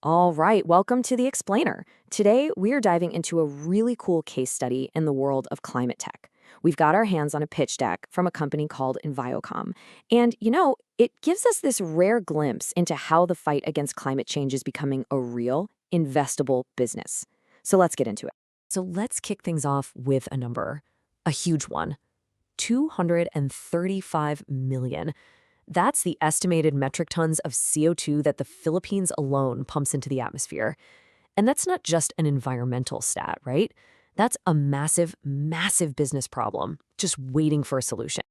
All right, welcome to the Explainer. Today, we're diving into a really cool case study in the world of climate tech. We've got our hands on a pitch deck from a company called EnviComm. And, it gives us this rare glimpse into how the fight against climate change is becoming a real, investable business. So let's get into it. So let's kick things off with a number, a huge one, 235 million. That's the estimated metric tons of CO2 that the Philippines alone pumps into the atmosphere. And that's not just an environmental stat, right? That's a massive, massive business problem just waiting for a solution.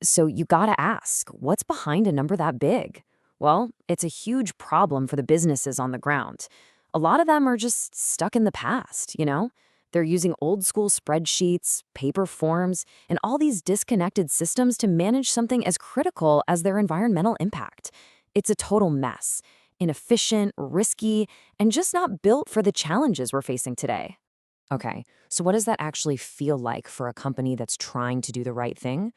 So you gotta ask, what's behind a number that big? Well, it's a huge problem for the businesses on the ground. A lot of them are just stuck in the past. They're using old school spreadsheets, paper forms, and all these disconnected systems to manage something as critical as their environmental impact. It's a total mess, inefficient, risky, and just not built for the challenges we're facing today. Okay, so what does that actually feel like for a company that's trying to do the right thing?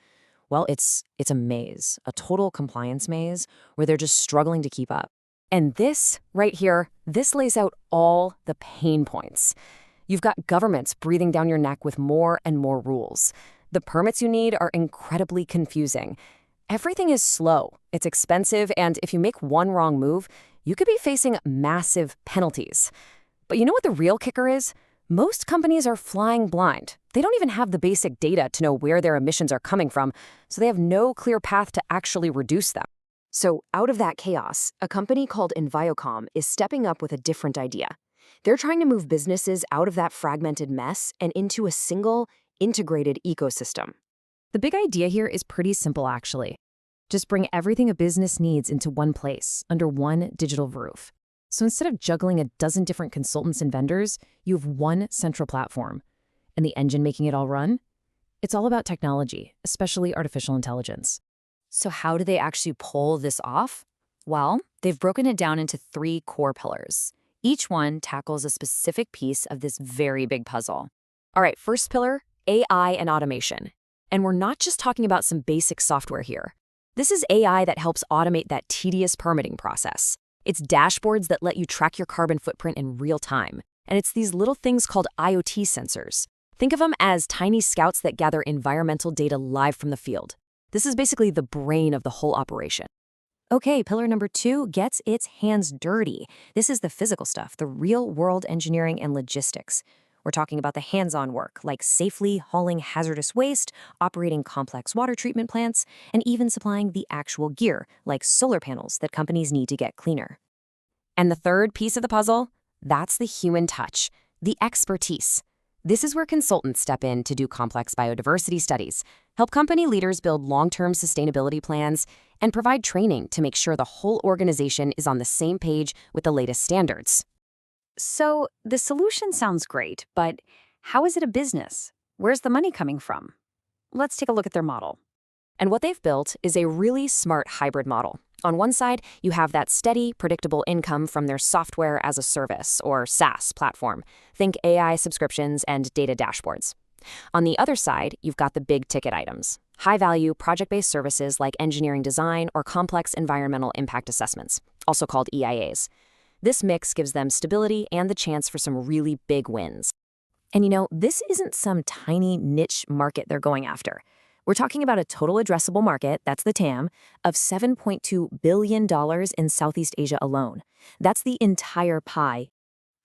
Well, it's a maze, a total compliance maze where they're just struggling to keep up. And this right here, this lays out all the pain points. You've got governments breathing down your neck with more and more rules. The permits you need are incredibly confusing. Everything is slow, it's expensive, and if you make one wrong move, you could be facing massive penalties. But you know what the real kicker is? Most companies are flying blind. They don't even have the basic data to know where their emissions are coming from, so they have no clear path to actually reduce them. So out of that chaos, a company called EnviComm is stepping up with a different idea. They're trying to move businesses out of that fragmented mess and into a single, integrated ecosystem. The big idea here is pretty simple, actually. Just bring everything a business needs into one place, under one digital roof. So instead of juggling a dozen different consultants and vendors, you have one central platform. And the engine making it all run? It's all about technology, especially artificial intelligence. So how do they actually pull this off? Well, they've broken it down into three core pillars. Each one tackles a specific piece of this very big puzzle. All right, first pillar, AI and automation. And we're not just talking about some basic software here. This is AI that helps automate that tedious permitting process. It's dashboards that let you track your carbon footprint in real time. And it's these little things called IoT sensors. Think of them as tiny scouts that gather environmental data live from the field. This is basically the brain of the whole operation. Okay, pillar number 2 gets its hands dirty. This is the physical stuff, the real-world engineering and logistics. We're talking about the hands-on work, like safely hauling hazardous waste, operating complex water treatment plants, and even supplying the actual gear, like solar panels that companies need to get cleaner. And the third piece of the puzzle, that's the human touch, the expertise. This is where consultants step in to do complex biodiversity studies, help company leaders build long-term sustainability plans, and provide training to make sure the whole organization is on the same page with the latest standards. So the solution sounds great, but how is it a business? Where's the money coming from? Let's take a look at their model. And what they've built is a really smart hybrid model. On one side, you have that steady, predictable income from their software as a service, or SaaS, platform. Think AI subscriptions and data dashboards. On the other side, you've got the big ticket items, high-value project-based services like engineering design or complex environmental impact assessments, also called EIAs. This mix gives them stability and the chance for some really big wins. And this isn't some tiny niche market they're going after. We're talking about a total addressable market, that's the TAM, of $7.2 billion in Southeast Asia alone. That's the entire pie.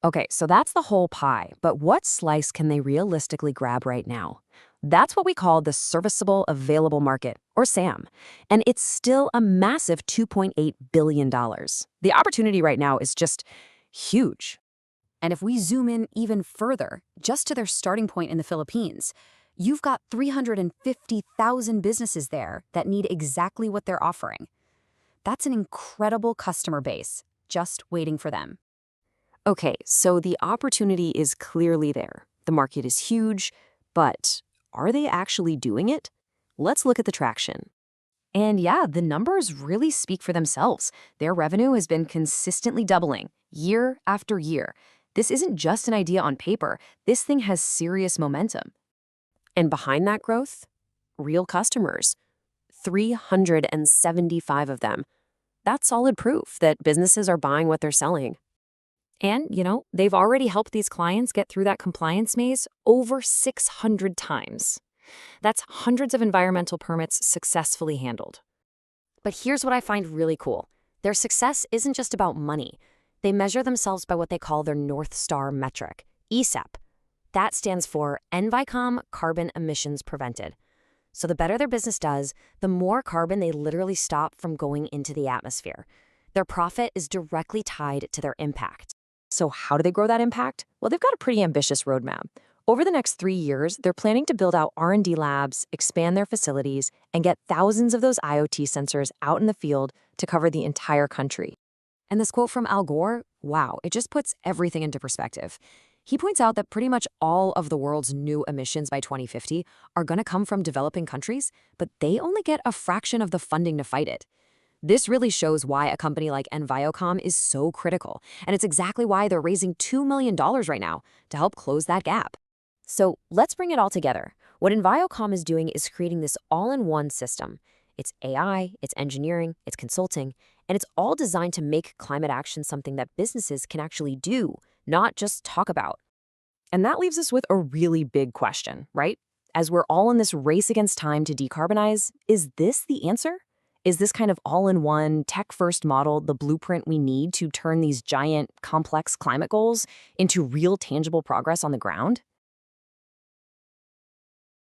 Okay, so that's the whole pie, but what slice can they realistically grab right now? That's what we call the Serviceable Available Market, or SAM, and it's still a massive $2.8 billion. The opportunity right now is just huge. And if we zoom in even further, just to their starting point in the Philippines, you've got 350,000 businesses there that need exactly what they're offering. That's an incredible customer base, just waiting for them. Okay, so the opportunity is clearly there. The market is huge, but are they actually doing it? Let's look at the traction. And yeah, the numbers really speak for themselves. Their revenue has been consistently doubling, year after year. This isn't just an idea on paper. This thing has serious momentum. And behind that growth, real customers. 375 of them. That's solid proof that businesses are buying what they're selling. And, they've already helped these clients get through that compliance maze over 600 times. That's hundreds of environmental permits successfully handled. But here's what I find really cool. Their success isn't just about money. They measure themselves by what they call their North Star metric, ESEP. That stands for EnviComm Carbon Emissions Prevented. So the better their business does, the more carbon they literally stop from going into the atmosphere. Their profit is directly tied to their impact. So how do they grow that impact? Well, they've got a pretty ambitious roadmap. Over the next 3 years, they're planning to build out R&D labs, expand their facilities, and get thousands of those IoT sensors out in the field to cover the entire country. And this quote from Al Gore, wow, it just puts everything into perspective. He points out that pretty much all of the world's new emissions by 2050 are going to come from developing countries, but they only get a fraction of the funding to fight it. This really shows why a company like EnviComm is so critical, and it's exactly why they're raising $2 million right now to help close that gap. So let's bring it all together. What EnviComm is doing is creating this all-in-one system. It's AI, it's engineering, it's consulting, and it's all designed to make climate action something that businesses can actually do, not just talk about. And that leaves us with a really big question, right? As we're all in this race against time to decarbonize, is this the answer? Is this kind of all-in-one, tech-first model the blueprint we need to turn these giant, complex climate goals into real, tangible progress on the ground?